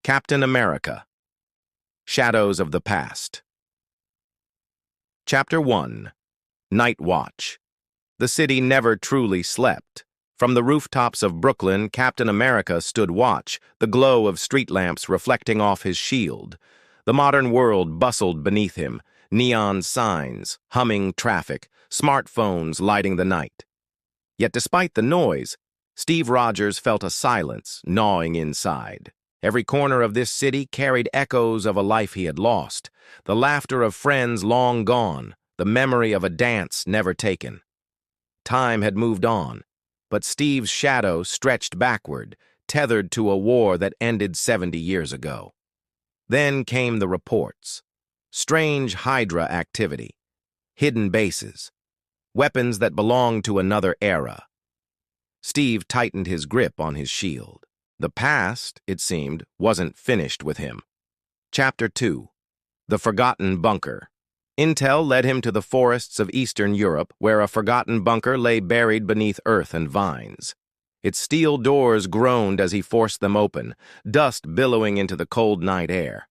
Captain America, Shadows of the Past. Chapter 1. Night Watch. The city never truly slept. From the rooftops of Brooklyn, Captain America stood watch, the glow of street lamps reflecting off his shield. The modern world bustled beneath him, neon signs, humming traffic, smartphones lighting the night. Yet despite the noise, Steve Rogers felt a silence gnawing inside. Every corner of this city carried echoes of a life he had lost, the laughter of friends long gone, the memory of a dance never taken. Time had moved on, but Steve's shadow stretched backward, tethered to a war that ended 70 years ago. Then came the reports. Strange HYDRA activity, hidden bases, weapons that belonged to another era. Steve tightened his grip on his shield. The past, it seemed, wasn't finished with him. Chapter 2. The Forgotten Bunker. Intel led him to the forests of Eastern Europe, where a forgotten bunker lay buried beneath earth and vines. Its steel doors groaned as he forced them open, dust billowing into the cold night air.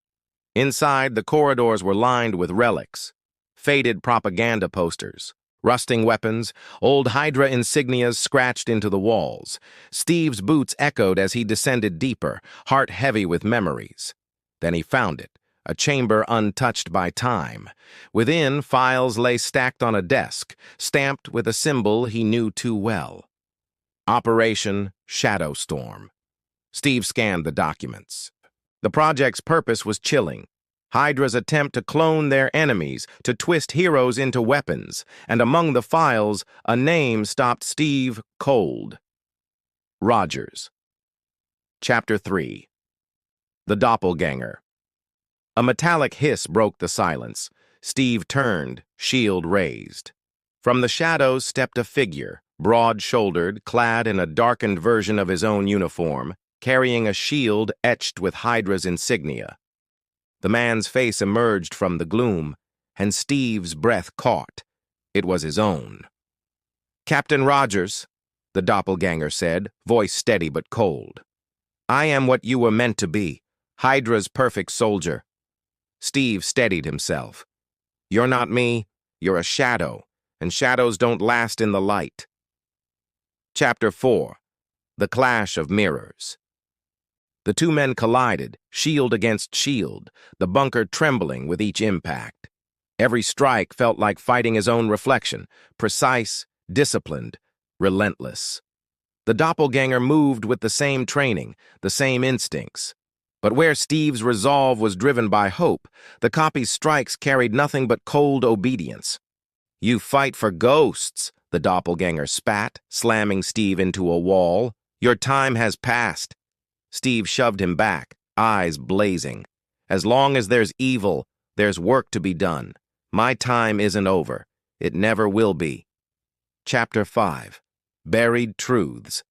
Inside, the corridors were lined with relics, faded propaganda posters, rusting weapons, old HYDRA insignias scratched into the walls. Steve's boots echoed as he descended deeper, heart heavy with memories. Then he found it, a chamber untouched by time. Within, files lay stacked on a desk, stamped with a symbol he knew too well. Operation Shadowstorm. Steve scanned the documents. The project's purpose was chilling. HYDRA's attempt to clone their enemies, to twist heroes into weapons, and among the files, a name stopped Steve cold. Rogers. Chapter 3. The Doppelganger. A metallic hiss broke the silence. Steve turned, shield raised. From the shadows stepped a figure, broad-shouldered, clad in a darkened version of his own uniform, carrying a shield etched with HYDRA's insignia. The man's face emerged from the gloom, and Steve's breath caught. It was his own. "Captain Rogers," the doppelganger said, voice steady but cold. "I am what you were meant to be, HYDRA's perfect soldier." Steve steadied himself. "You're not me, you're a shadow, and shadows don't last in the light." Chapter 4. The Clash of Mirrors. The two men collided, shield against shield, the bunker trembling with each impact. Every strike felt like fighting his own reflection, precise, disciplined, relentless. The doppelganger moved with the same training, the same instincts. But where Steve's resolve was driven by hope, the copy's strikes carried nothing but cold obedience. "You fight for ghosts," the doppelganger spat, slamming Steve into a wall. "Your time has passed." Steve shoved him back, eyes blazing. "As long as there's evil, there's work to be done. My time isn't over. It never will be." Chapter 5. Buried Truths.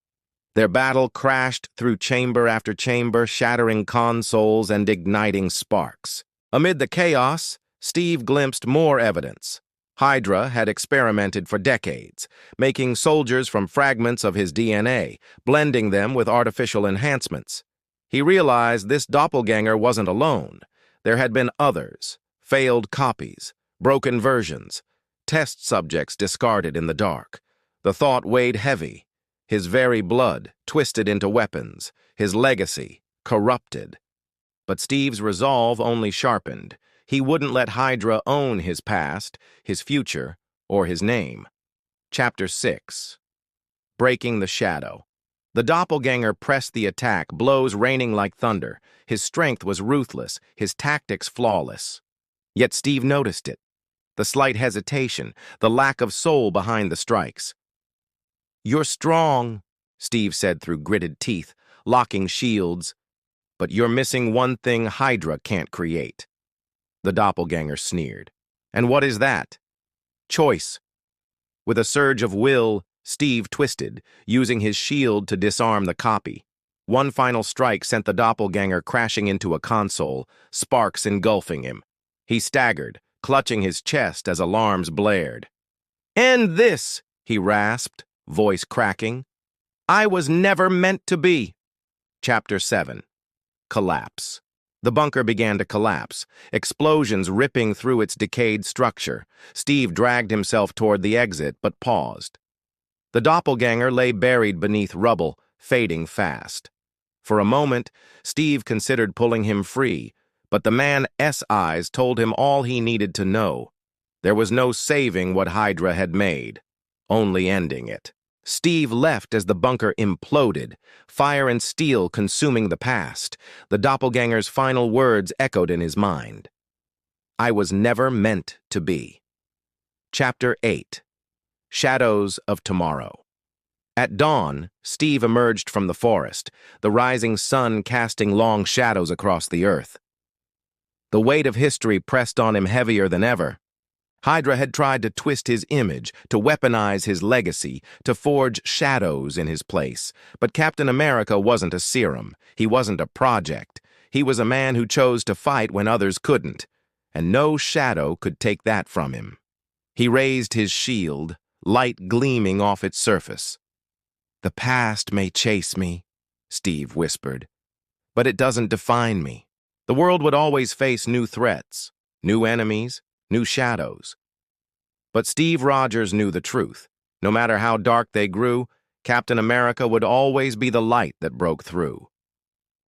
Their battle crashed through chamber after chamber, shattering consoles and igniting sparks. Amid the chaos, Steve glimpsed more evidence. HYDRA had experimented for decades, making soldiers from fragments of his DNA, blending them with artificial enhancements. He realized this doppelganger wasn't alone. There had been others, failed copies, broken versions, test subjects discarded in the dark. The thought weighed heavy. His very blood, twisted into weapons, his legacy, corrupted. But Steve's resolve only sharpened. He wouldn't let HYDRA own his past, his future, or his name. Chapter 6. Breaking the Shadow. The doppelganger pressed the attack, blows raining like thunder. His strength was ruthless, his tactics flawless. Yet Steve noticed it. The slight hesitation, the lack of soul behind the strikes. "You're strong," Steve said through gritted teeth, locking shields. "But you're missing one thing HYDRA can't create." The doppelganger sneered. "And what is that?" "Choice." With a surge of will, Steve twisted, using his shield to disarm the copy. One final strike sent the doppelganger crashing into a console, sparks engulfing him. He staggered, clutching his chest as alarms blared. "End this," he rasped, voice cracking. "I was never meant to be." Chapter 7. collapse. The bunker began to collapse, explosions ripping through its decayed structure. Steve dragged himself toward the exit, but paused. The doppelganger lay buried beneath rubble, fading fast. For a moment, Steve considered pulling him free, but the man's eyes told him all he needed to know. There was no saving what HYDRA had made, only ending it. Steve left as the bunker imploded, fire and steel consuming the past. The doppelganger's final words echoed in his mind. I was never meant to be. Chapter 8. Shadows of Tomorrow. At dawn, Steve emerged from the forest, the rising sun casting long shadows across the earth. The weight of history pressed on him heavier than ever. HYDRA had tried to twist his image, to weaponize his legacy, to forge shadows in his place. But Captain America wasn't a serum. He wasn't a project. He was a man who chose to fight when others couldn't, and no shadow could take that from him. He raised his shield, light gleaming off its surface. The past may chase me, Steve whispered, but it doesn't define me. The world would always face new threats, new enemies, new shadows. But Steve Rogers knew the truth. No matter how dark they grew, Captain America would always be the light that broke through.